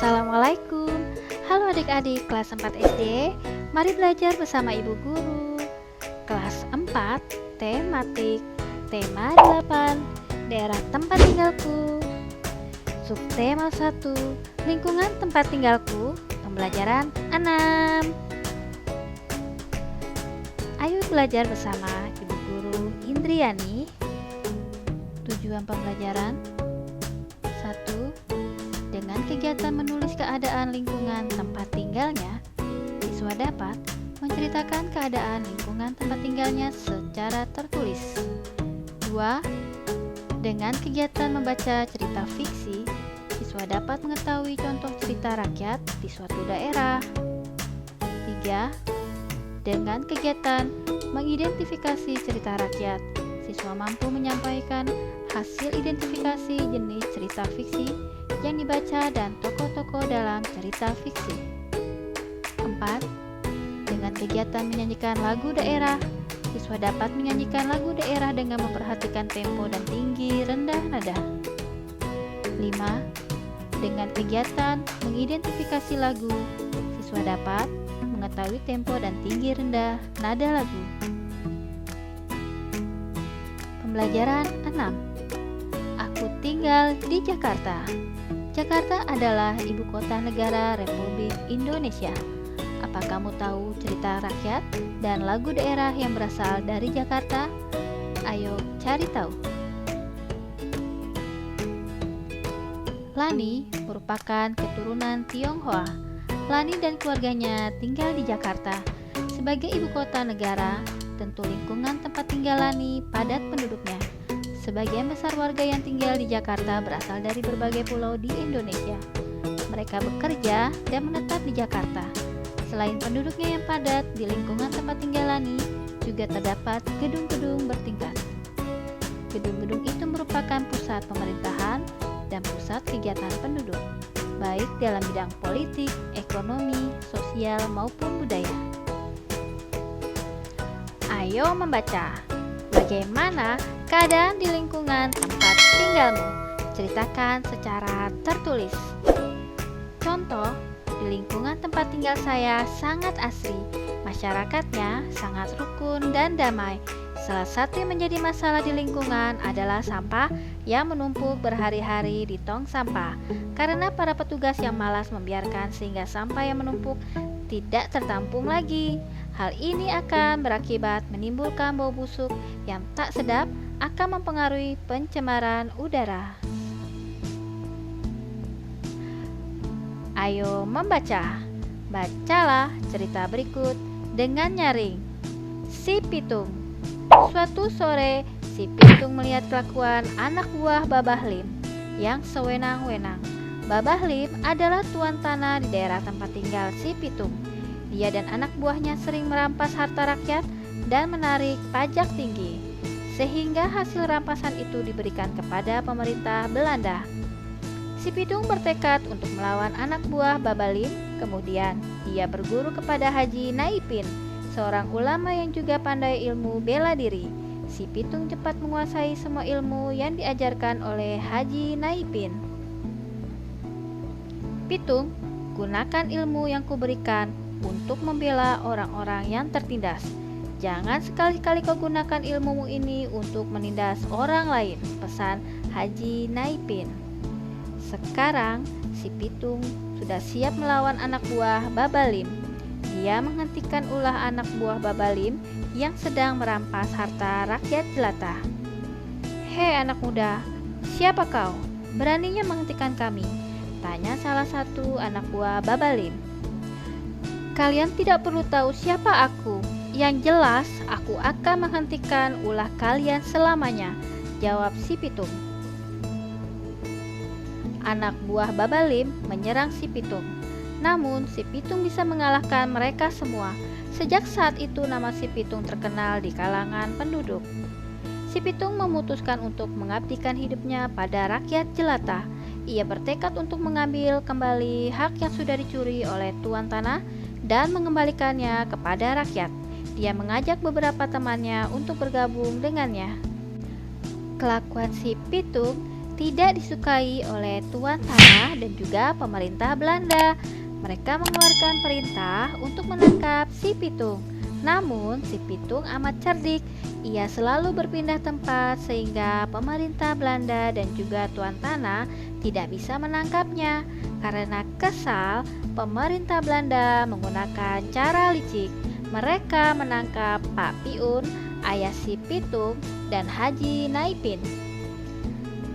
Assalamualaikum. Halo adik-adik kelas 4 SD. Mari belajar bersama Ibu Guru. Kelas 4, tematik. Tema 8, daerah tempat tinggalku. Subtema 1, lingkungan tempat tinggalku. Pembelajaran 6. Ayo belajar bersama Ibu Guru Indriani. Tujuan pembelajaran 1. Dengan kegiatan menulis keadaan lingkungan tempat tinggalnya, siswa dapat menceritakan keadaan lingkungan tempat tinggalnya secara tertulis. 2. Dengan kegiatan membaca cerita fiksi, siswa dapat mengetahui contoh cerita rakyat di suatu daerah. 3. Dengan kegiatan mengidentifikasi cerita rakyat, siswa mampu menyampaikan hasil identifikasi jenis cerita fiksi yang dibaca dan tokoh-tokoh dalam cerita fiksi. 4. Dengan kegiatan menyanyikan lagu daerah, siswa dapat menyanyikan lagu daerah dengan memperhatikan tempo dan tinggi rendah nada. 5. Dengan kegiatan mengidentifikasi lagu, siswa dapat mengetahui tempo dan tinggi rendah nada lagu. Pembelajaran 6. Aku tinggal di Jakarta. Jakarta adalah ibu kota negara Republik Indonesia. Apa kamu tahu cerita rakyat dan lagu daerah yang berasal dari Jakarta? Ayo cari tahu. Lani merupakan keturunan Tionghoa. Lani dan keluarganya tinggal di Jakarta. Sebagai ibu kota negara, tentu lingkungan tempat tinggal Lani padat penduduknya. Sebagian besar warga yang tinggal di Jakarta berasal dari berbagai pulau di Indonesia. Mereka bekerja dan menetap di Jakarta. Selain penduduknya yang padat, di lingkungan tempat tinggal Lani juga terdapat gedung-gedung bertingkat. Gedung-gedung itu merupakan pusat pemerintahan dan pusat kegiatan penduduk, baik dalam bidang politik, ekonomi, sosial, maupun budaya. Ayo membaca. Bagaimana keadaan di lingkungan tempat tinggalmu? Ceritakan secara tertulis. Contoh, di lingkungan tempat tinggal saya sangat asri. Masyarakatnya sangat rukun dan damai. Salah satu yang menjadi masalah di lingkungan adalah sampah yang menumpuk berhari-hari di tong sampah. Karena para petugas yang malas membiarkan sehingga sampah yang menumpuk tidak tertampung lagi. Hal ini akan berakibat menimbulkan bau busuk yang tak sedap, akan mempengaruhi pencemaran udara. Ayo membaca. Bacalah cerita berikut dengan nyaring. Si Pitung. Suatu sore, si Pitung melihat kelakuan anak buah Babah Lim yang sewenang-wenang. Babah Lim adalah tuan tanah di daerah tempat tinggal si Pitung. Dia dan anak buahnya sering merampas harta rakyat dan menarik pajak tinggi, sehingga hasil rampasan itu diberikan kepada pemerintah Belanda. Si Pitung bertekad untuk melawan anak buah Babah Lim. Kemudian ia berguru kepada Haji Naipin, seorang ulama yang juga pandai ilmu bela diri. Si Pitung cepat menguasai semua ilmu yang diajarkan oleh Haji Naipin. Pitung, gunakan ilmu yang kuberikan untuk membela orang-orang yang tertindas. Jangan sekali-kali kau gunakan ilmumu ini untuk menindas orang lain, pesan Haji Naipin. Sekarang si Pitung sudah siap melawan anak buah Babah Lim. Dia menghentikan ulah anak buah Babah Lim yang sedang merampas harta rakyat jelata. "Hei anak muda, siapa kau? Beraninya menghentikan kami?" tanya salah satu anak buah Babah Lim. "Kalian tidak perlu tahu siapa aku. Yang jelas, aku akan menghentikan ulah kalian selamanya," jawab si Pitung. Anak buah Babah Lim menyerang si Pitung. Namun, si Pitung bisa mengalahkan mereka semua. Sejak saat itu, nama si Pitung terkenal di kalangan penduduk. Si Pitung memutuskan untuk mengabdikan hidupnya pada rakyat jelata. Ia bertekad untuk mengambil kembali hak yang sudah dicuri oleh tuan tanah dan mengembalikannya kepada rakyat. Dia mengajak beberapa temannya untuk bergabung dengannya. Kelakuan si Pitung tidak disukai oleh tuan tanah dan juga pemerintah Belanda. Mereka mengeluarkan perintah untuk menangkap si pitung. Namun, si pitung amat cerdik. Ia selalu berpindah tempat sehingga pemerintah Belanda dan juga tuan tanah tidak bisa menangkapnya. Karena kesal, pemerintah Belanda menggunakan cara licik. Mereka menangkap Pak Piun, ayah si pitung, dan Haji Naipin.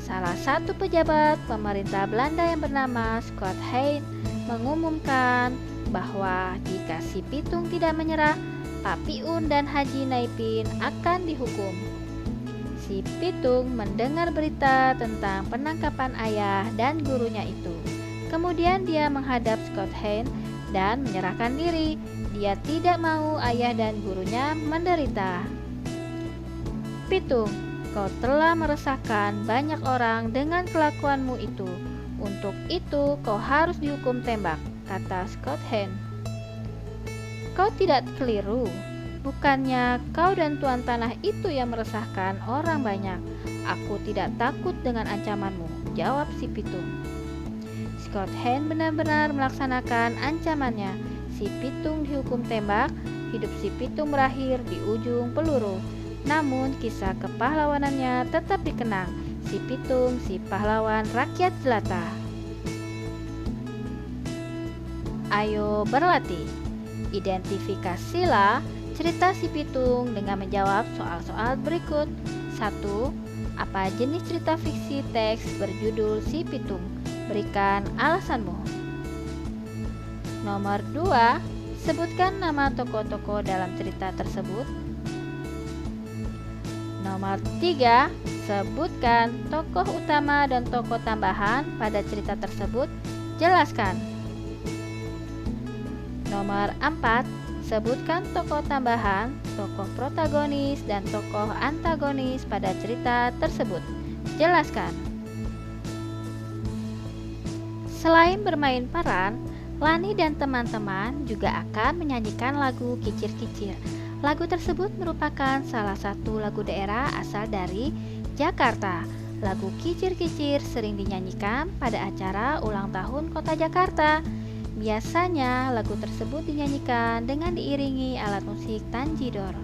Salah satu pejabat pemerintah Belanda yang bernama Scott Hein mengumumkan bahwa jika si pitung tidak menyerah, Pak Piun dan Haji Naipin akan dihukum. Si pitung mendengar berita tentang penangkapan ayah dan gurunya itu. Kemudian dia menghadap Scott Hein dan menyerahkan diri. Dia tidak mau ayah dan gurunya menderita. Pitung, kau telah meresahkan banyak orang dengan kelakuanmu itu. Untuk itu kau harus dihukum tembak, kata Scott Hein. Kau tidak keliru. Bukannya kau dan tuan tanah itu yang meresahkan orang banyak. Aku tidak takut dengan ancamanmu, jawab si pitung. Scott Hein benar-benar melaksanakan ancamannya. Si pitung dihukum tembak. Hidup si pitung berakhir di ujung peluru. Namun kisah kepahlawanannya tetap dikenang. Si pitung, si pahlawan rakyat jelata. Ayo berlatih. Identifikasilah cerita si pitung dengan menjawab soal-soal berikut. 1. Apa jenis cerita fiksi teks berjudul Si Pitung? Berikan alasanmu. Nomor 2. Sebutkan nama tokoh-tokoh dalam cerita tersebut. Nomor 3. Sebutkan tokoh utama dan tokoh tambahan pada cerita tersebut. Jelaskan. Nomor 4. Sebutkan tokoh tambahan, tokoh protagonis, dan tokoh antagonis pada cerita tersebut. Jelaskan. Selain bermain peran, Lani dan teman-teman juga akan menyanyikan lagu Kicir-Kicir. Lagu tersebut merupakan salah satu lagu daerah asal dari Jakarta. Lagu Kicir-Kicir sering dinyanyikan pada acara ulang tahun Kota Jakarta. Biasanya lagu tersebut dinyanyikan dengan diiringi alat musik tanjidor.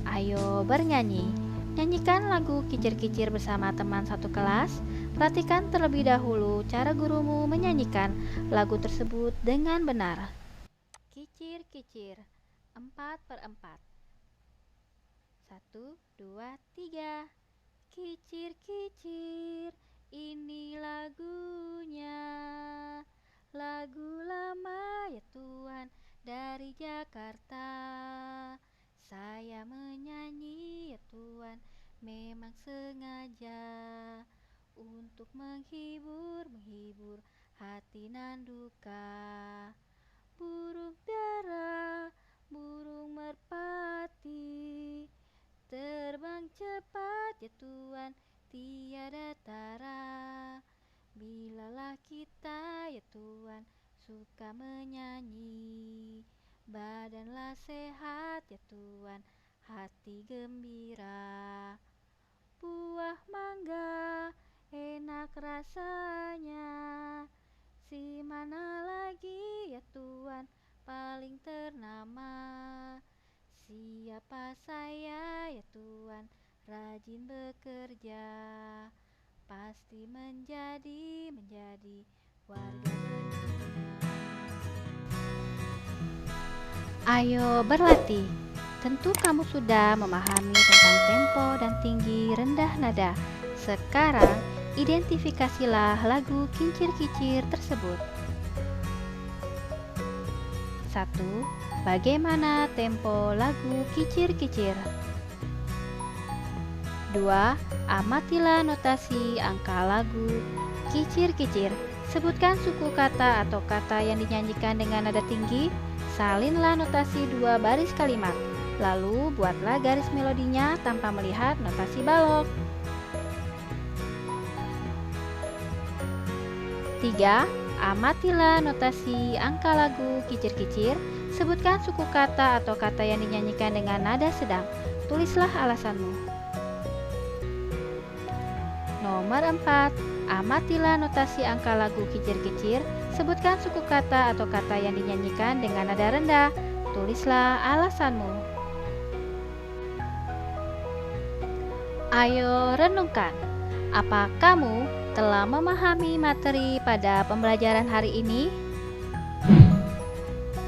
Ayo bernyanyi. Nyanyikan lagu Kicir-Kicir bersama teman satu kelas. Perhatikan terlebih dahulu cara gurumu menyanyikan lagu tersebut dengan benar. Kicir-kicir 4/4. 1, 2, 3. Kicir-kicir, ini lagunya. Lagu lama ya Tuhan dari Jakarta. Saya menyanyi ya Tuhan memang sengaja untuk menghibur hati nan duka. Burung dara, burung merpati, terbang cepat ya Tuhan tiada tara. Bilalah kita ya Tuhan suka menyanyi, badanlah sehat ya Tuhan, hati gembira. Buah mangga enak rasanya, si mana lagi ya Tuhan paling ternama. Siapa saya ya Tuhan rajin bekerja, pasti menjadi warga berguna. Ayo berlatih. Tentu kamu sudah memahami tentang tempo dan tinggi rendah nada. Sekarang identifikasilah lagu Kincir-Kicir tersebut. 1. Bagaimana tempo lagu Kicir-Kicir? 2. Amatilah notasi angka lagu Kicir-Kicir. Sebutkan suku kata atau kata yang dinyanyikan dengan nada tinggi. Salinlah notasi 2 baris kalimat. Lalu buatlah garis melodinya tanpa melihat notasi balok. 3. Amatilah notasi angka lagu Kicir-Kicir. Sebutkan suku kata atau kata yang dinyanyikan dengan nada sedang. Tulislah alasanmu. Nomor 4. Amatilah notasi angka lagu kicir-kicir. Sebutkan suku kata atau kata yang dinyanyikan dengan nada rendah. Tulislah alasanmu. Ayo renungkan. Apa kamu telah memahami materi pada pembelajaran hari ini?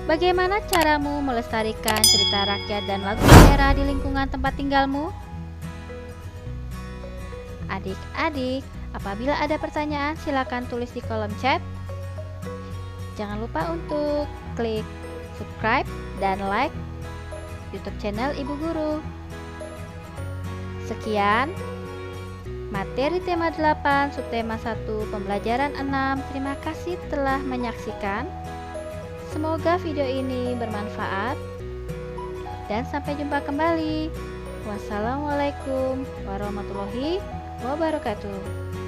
Bagaimana caramu melestarikan cerita rakyat dan lagu daerah di lingkungan tempat tinggalmu? Adik-adik, apabila ada pertanyaan silakan tulis di kolom chat. Jangan lupa untuk klik subscribe dan like YouTube channel Ibu Guru. Sekian materi tema 8 subtema 1 pembelajaran 6. Terima kasih telah menyaksikan. Semoga video ini bermanfaat dan sampai jumpa kembali. Wassalamualaikum warahmatullahi wabarakatuh.